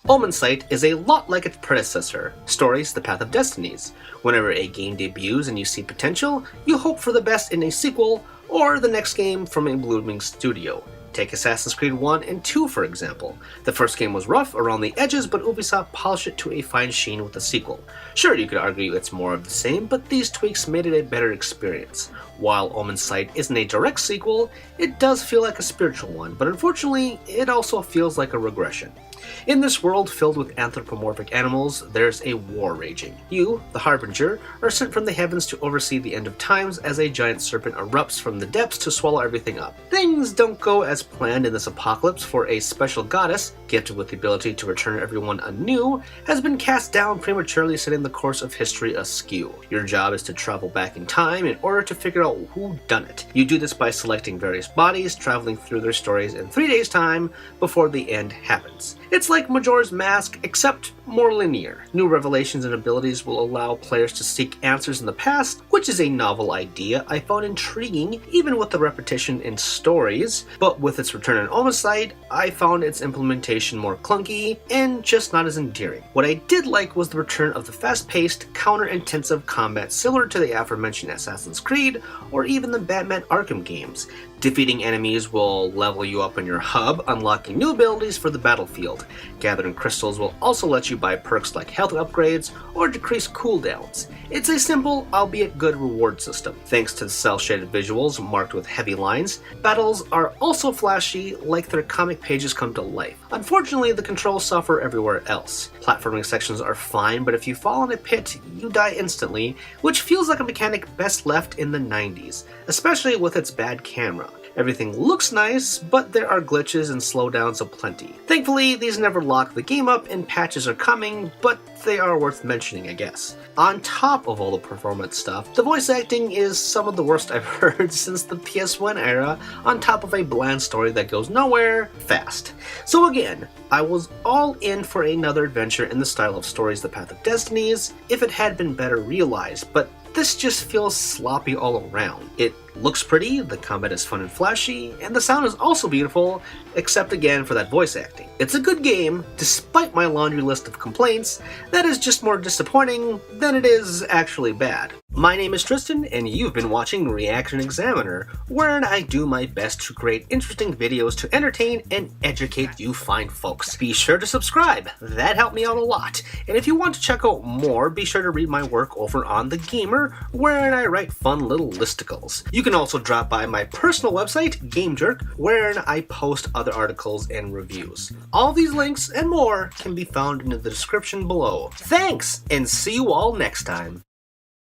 Omensight is a lot like its predecessor, Stories: The Path of Destinies. Whenever a game debuts and you see potential, you hope for the best in a sequel or the next game from a blooming studio. Take Assassin's Creed 1 and 2 for example. The first game was rough around the edges, but Ubisoft polished it to a fine sheen with the sequel. Sure, you could argue it's more of the same, but these tweaks made it a better experience. While Omensight isn't a direct sequel, it does feel like a spiritual one, but unfortunately, it also feels like a regression. In this world filled with anthropomorphic animals, there's a war raging. You, the Harbinger, are sent from the heavens to oversee the end of times as a giant serpent erupts from the depths to swallow everything up. Things don't go as planned in this apocalypse, for a special goddess, gifted with the ability to return everyone anew, has been cast down prematurely, setting the course of history askew. Your job is to travel back in time in order to figure out who done it. You do this by selecting various bodies, traveling through their stories in 3 days' time before the end happens. It's like Majora's Mask, except more linear. New revelations and abilities will allow players to seek answers in the past, which is a novel idea I found intriguing even with the repetition in stories, but with its return on Omensight, I found its implementation more clunky and just not as endearing. What I did like was the return of the fast-paced, counter-intensive combat similar to the aforementioned Assassin's Creed or even the Batman Arkham games. Defeating enemies will level you up in your hub, unlocking new abilities for the battlefield. Gathering crystals will also let you buy perks like health upgrades or decrease cooldowns. It's a simple, albeit good reward system. Thanks to the cel-shaded visuals marked with heavy lines, battles are also flashy, like their comic pages come to life. Unfortunately, the controls suffer everywhere else. Platforming sections are fine, but if you fall in a pit, you die instantly, which feels like a mechanic best left in the 90s, especially with its bad camera. Everything looks nice, but there are glitches and slowdowns aplenty. Thankfully, these never lock the game up and patches are coming, but they are worth mentioning, I guess. On top of all the performance stuff, the voice acting is some of the worst I've heard since the PS1 era, on top of a bland story that goes nowhere fast. So again, I was all in for another adventure in the style of Stories: The Path of Destinies if it had been better realized, but this just feels sloppy all around. It looks pretty, the combat is fun and flashy, and the sound is also beautiful, except again for that voice acting. It's a good game, despite my laundry list of complaints, that is just more disappointing than it is actually bad. My name is Tristan, and you've been watching ReActionExaminer, wherein I do my best to create interesting videos to entertain and educate you fine folks. Be sure to subscribe, that helped me out a lot. And if you want to check out more, be sure to read my work over on The Gamer, wherein I write fun little listicles. You can also drop by my personal website, GameJerk, wherein I post other articles and reviews. All these links and more can be found in the description below. Thanks, and see you all next time.